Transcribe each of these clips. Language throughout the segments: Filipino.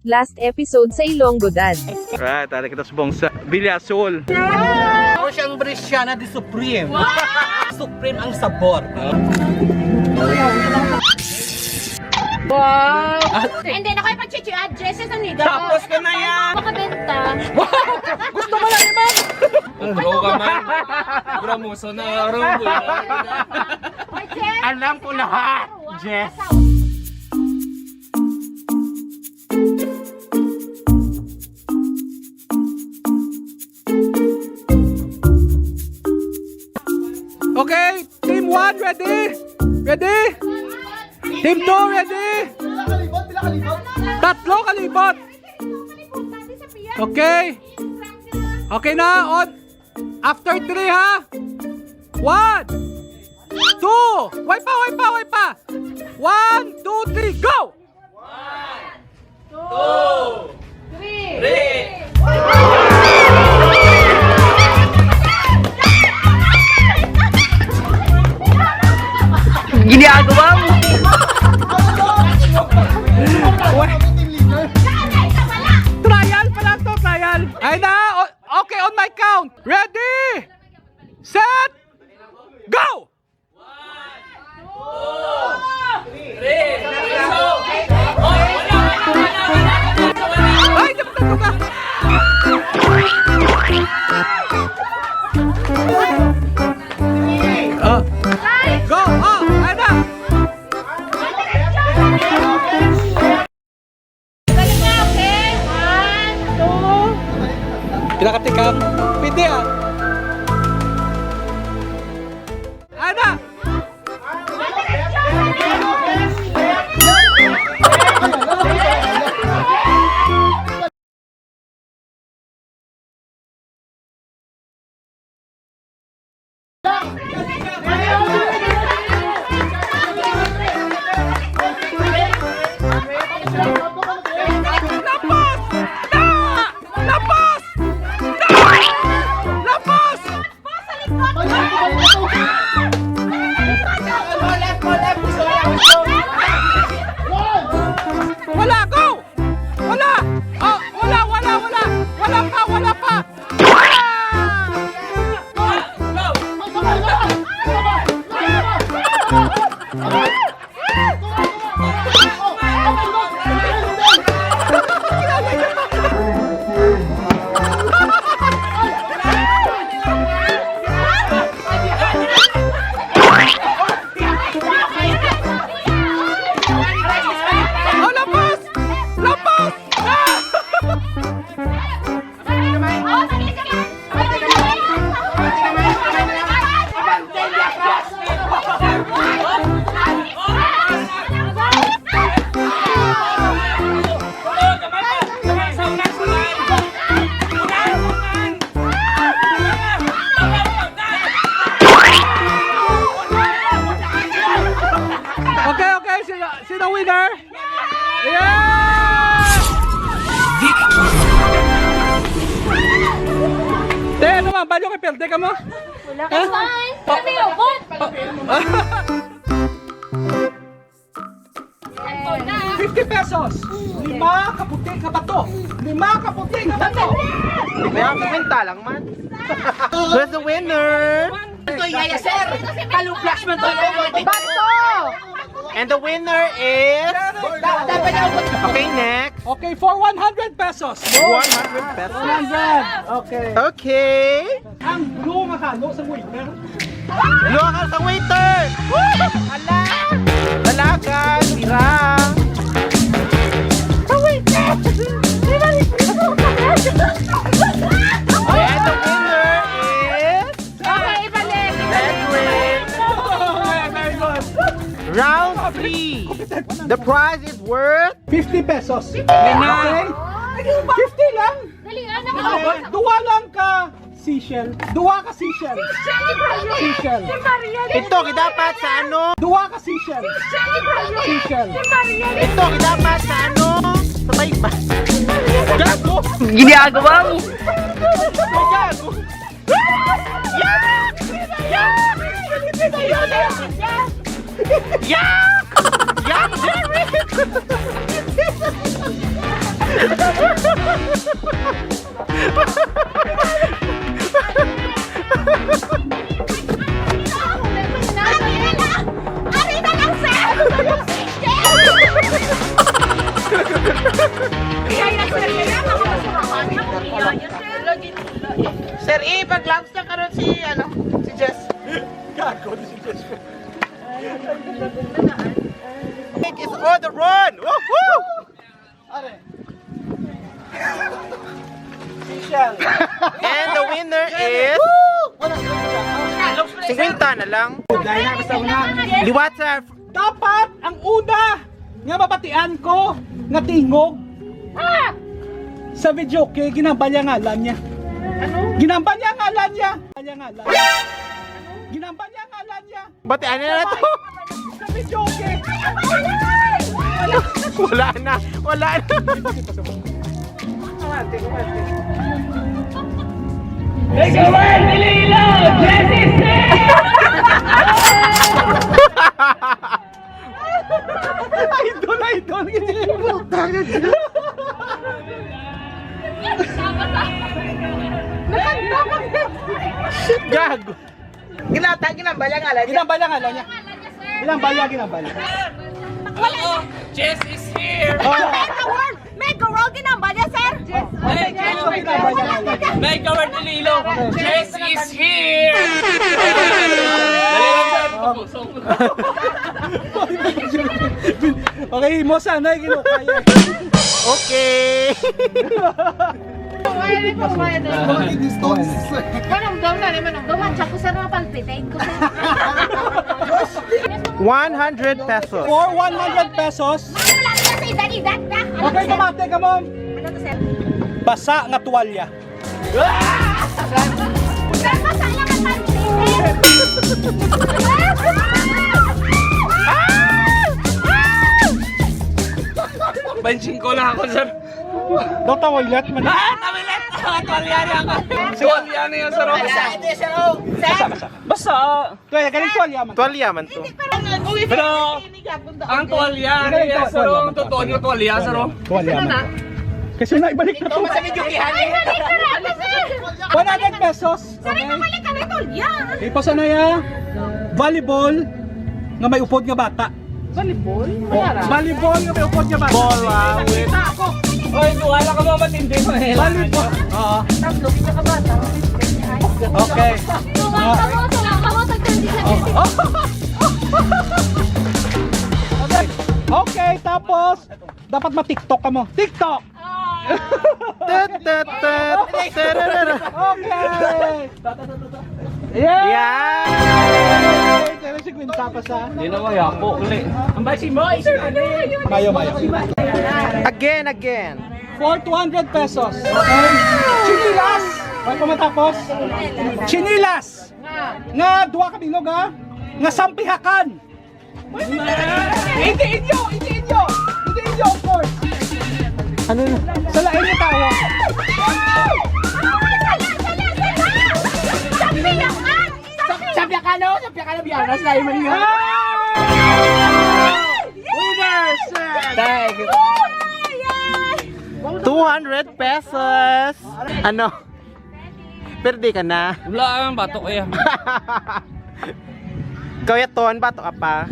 Last episode sa Ilonggo Dad. Right, tara kita subong sa Villa Azul. Ako siyang Bresciana de Supreme. Supreme ang sabor. Wow! And then ako yung pag-chichi addresses ang niga. Tapos ka na yan! Makabenta. Gusto mo lang naman! Bro ka man. Bro mo, so na rumbo. Alam ko lahat, Jess. Okay, team 1 ready? Ready? Team 2 ready? Tatlo kalibot. Okay. Okay na, on. After 3 ha. 1 2. Wipe pa. 1 2 3 go. 1 2 3. Ginagawa mo! Trial pa lang to, trial. Ay na, okay, on my count. Ready? Set! Go! 1 2 3. Ay, dapat na ba? Go! Oh, ay na! Pinakatikam. Pwede ah. Ana! Wala, go! Wala! Oh, wala pa! Oh, lapas! Okay, sino winner? Yeah! Te, ano man, balyo kay perde ka mo? Wala ka fine. Sabi yung bot. 50 pesos. 5 kaputi ka bato. 5 kaputi ka bato. May ang kumenta lang man. Who's the winner? Ito yaya sir. Kalong flashman to. Bato! And the winner is... Okay, next. Okay, for 100 pesos. 100 pesos. 100. Okay. Okay. Ang blue mahalo sa waiter. Luha sa waiter! Hala! Dalaga! Tira! Sa waiter! And the winner is... Okay, ibalik. Edwin! Very good. Round 3. The prize is worth... 50 pesos. Okay? 50 lang. Dali, anak. Duwa lang ka seashell. Duwa ka seashell. Seashell. Ito, dapat sa ano? Duwa ka seashell. Seashell. Ito, dapat sa ano? Sa bayba. Gago! Ginagawa mo! Gago! Yak! Yak! Yak! Yak! Arita lang, sir! Kaya sir, kaya makakasurakan. Sir, pag-gloves na karon si Jess. Gago si Jess. It is on the run! Woohoo! And the winner is... 50 na lang. Dahil na basta una. Liwat sir. Dapat ang una nga mabatian ko nga tingog sa video kay ginambalya ngalan niya. Ano? Ginambalya ngalan niya. Ginambalya ngalan niya. Batian na to. Sa video kay. Wala na. Idol. Gago. Ginambalya ngalan niya. Ginambalya. Jess is here! Make a roll, ginambalya, sir! Make our Ililo! Jess is here! Dali lang sir! Okay, mo sana ginukaya. Okay. Dumadya ko sa mga palpitate ko. 100 pesos. For 100 pesos. Wala na sa edad na. Okay, kumate ka mo. Ano to, sir? Basa nga tuwalya. Sir, masaya ka palpitate. Benching ko lang ako sir! Daw tawalyat man. Tamilet! Tuwalya niya ako! Tuwalya niya sir! Basta! Kaya galing tuwalya man. Tuwalya man to. Pero ang tuwalya niya sir! Ang totoo niya tuwalya sir! Tuwalya man. Kasi na ibalik na to. Ay, balik, sir! 100 pesos. Sir, balik ka na ito. Yan! Ipasan na ya. Volleyball nga may upod nga bata. Volleyball nga may upod nga bata. Bola with... Oy, tuwala ka mo matindi mo eh! Volleyball. Oo. Okay. Okay, tapos dapat ma-TikTok ka mo. TikTok. Okay. Yeah. Yeah. Kaya si Quinta pa sa. Hindi na waya po uli. Ang basi mo! Mayo. Again. For 200 pesos. Okay. Chinilas. Ay pa matapos. Chinilas. Nga duwa ka bilog ha. Nga sampihakan. Hindi inyo, of course. Ano na? Sa lain niyo tawo. Sabi ka na biyanas na yung mga. Winners! 200 pesos. Ano? Perde ka na. Wala ang bato kaya. Kaya ton, bato ka pa.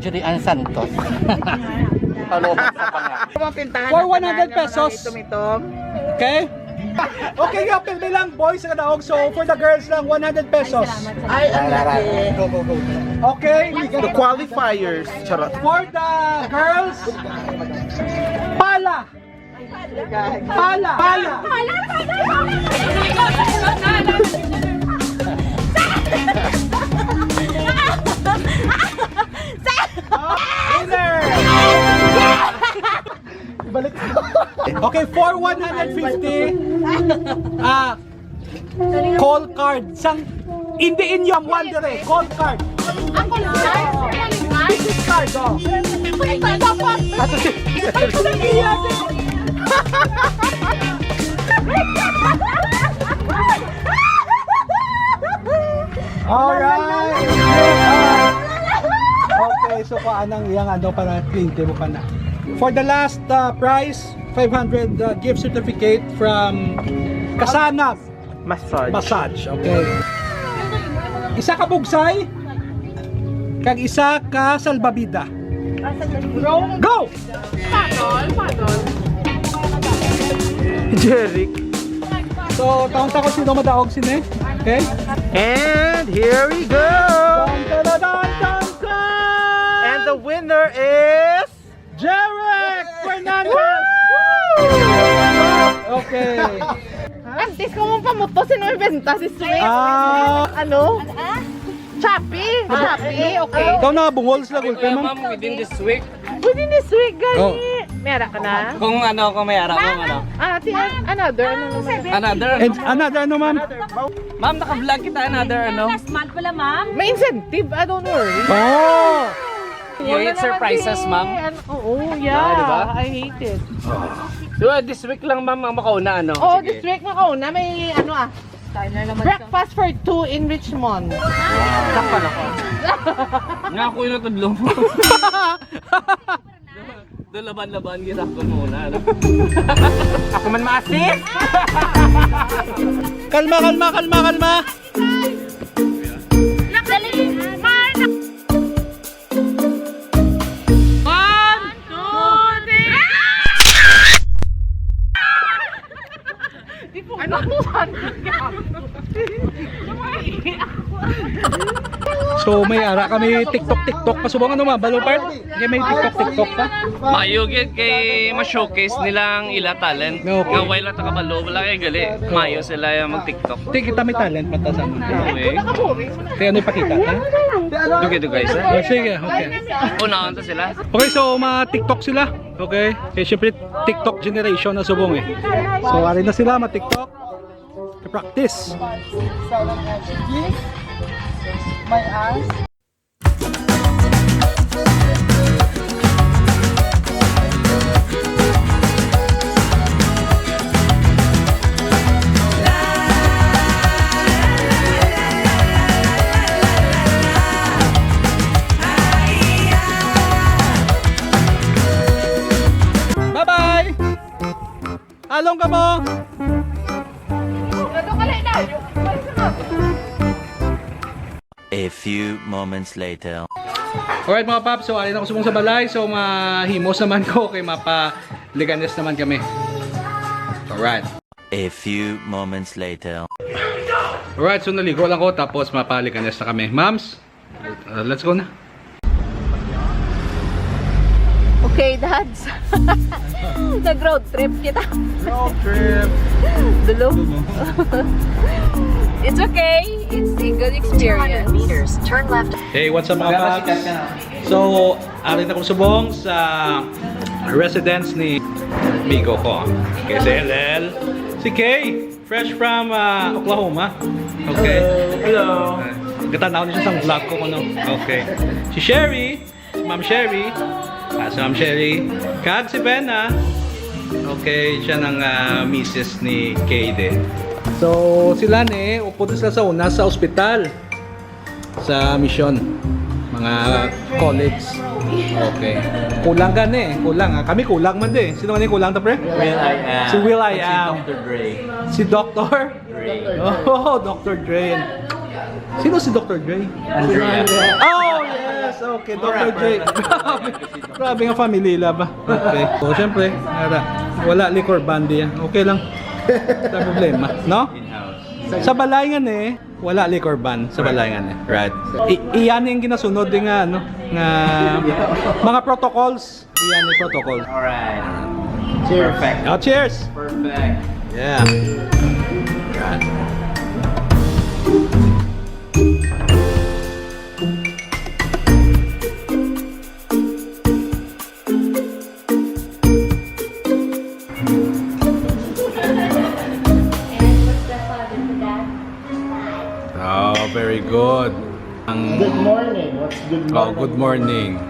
Julian Santos. For 100 pesos. Okay? Okay nga, pilmi lang boys sa kadaog. So for the girls lang, 100 pesos. Ay, ang laki. Go. Okay, The qualifiers. Charot. for the girls, pala. Winner! Balik. Okay, for 150, call card. Sang hindi inyo ang one dire, call card. Ang kulit Business card, oh. Ato si. Alright. Okay, so paanang iyang ano para klinte mo pa na. For the last prize, 500 gift certificate from Kasanab Massage. Okay. Isa ka bugsay, kag isa ka salbabida. Go! Jeric. So, taon-taon ko sino madaog sine. Okay? And here we go! And the winner is... Jeric Fernandez! Okay. Antes ko mong pamuto, sino may benta? Si Sweet? Ano? Choppy? Choppy? Okay. Ikaw na, bungol sila gulpe, ma'am. Ma'am, within this week, Pwede ni Sweet, gani. Oh. Meron ka na? kung may araw mo, Another, ano naman? Another, And another ano, ma'am? ma'am, naka-vlog kita, another, Last month pala, ma'am. May incentive, I don't worry. Oh! You hate surprises, ma'am? Oo, yeah. Diba? I hate it. So, this week lang, ma'am, ang makauna, ano? Oh, this week makauna, may ano breakfast for 2 in Richmond. Nga ako yung natudlo mo. Doon laban-laban, ginap ko muna, ano? Ako man ma-assist? Kalma. So may ara kami TikTok pasubong ano ma balo part. May TikTok pa. Mayo kay ma-showcase nilang ila talent. Okay. Nga wala ta kabalo, wala kay gali. Mayo sila yung mag-TikTok. Kita may talent mata sa mga. Okay. Kaya ano ipakita ha? Dugay-dugay sa. Oh, sige, okay. Unahan ta sila. Okay, so ma-TikTok sila. Okay? Kaya syempre TikTok generation na subong eh. So ari na sila ma-TikTok. Practice. My eyes. Bye-bye! Along ka mo! A few moments later. Alright mga paps, so alin ako sumong sa balay. So mahimos naman ko kay mapaliganes naman kami. Alright. A few moments later. Alright, so naligo lang ko tapos mapaliganes na kami. Mams, let's go na. Okay, dads. Nag-road trip kita. Road trip. Dulo. It's okay. It's a good experience. 200 meters. Turn left. Hey, what's up mga paps? So, alin akong subong sa residence ni Migo ko. Okay, si LL. Si Kay, fresh from Oklahoma. Okay. Hello. Katanaw niya sa vlog ko kuno. Okay. Si Sherry, Ma'am Sherry. Si Ma'am Sherry. Kag si Benna. Okay, siya ng misis ni Kay din. So, sila ni upo sila sa una sa ospital. Sa mission. Mga colleagues. Okay. Kulang gani. Kulang. Kami kulang man din. Sino ni kulang ta pre? Will I am. Si Will I am. Si Dr. Dre. Si Dr. Dre. Oh, Dr. Dre. Sino si Dr. Dre? Andrea. Oh, yes. Okay, Dr. Dre. Grabe nga family ba? Okay. So, syempre, wala liquor bandi yan. Okay lang. Sa problema, no? Sa balaygan eh, wala liquor ban sa balaygan eh. Right. Iyan yung ginasunod din nga, ano, nga mga protocols. Iyan yung protocols. Alright. Cheers. Perfect. Oh, cheers! Perfect. Yeah. Right. Oh, very good. Good morning. What's good morning? Oh, good morning.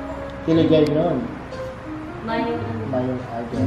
Kiligay nun. Mayong aga.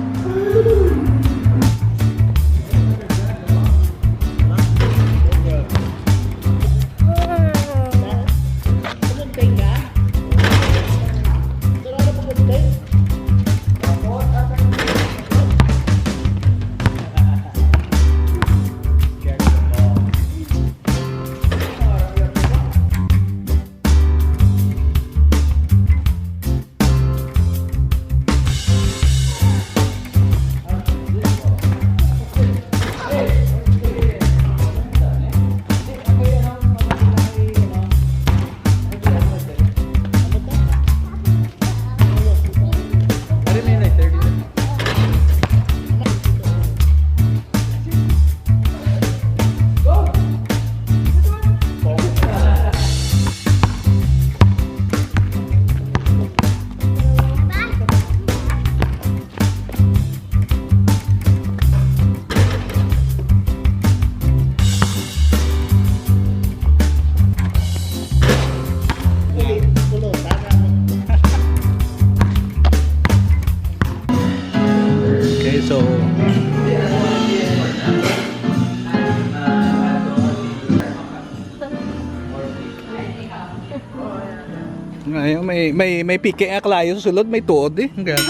may pike ang klayo sa sulod, may tuod eh. Hanggang.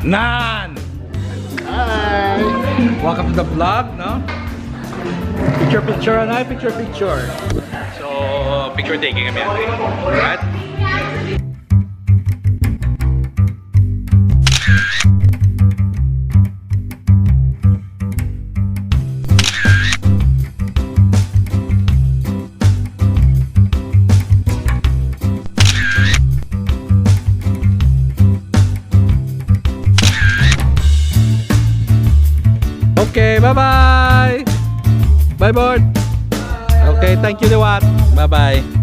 Nan! Hi! Welcome to the vlog, no? Picture, ano? Picture. So, picture taking kami yan. Alright? Okay, bye-bye! Bye, board! Okay, thank you, Liwat. Bye-bye.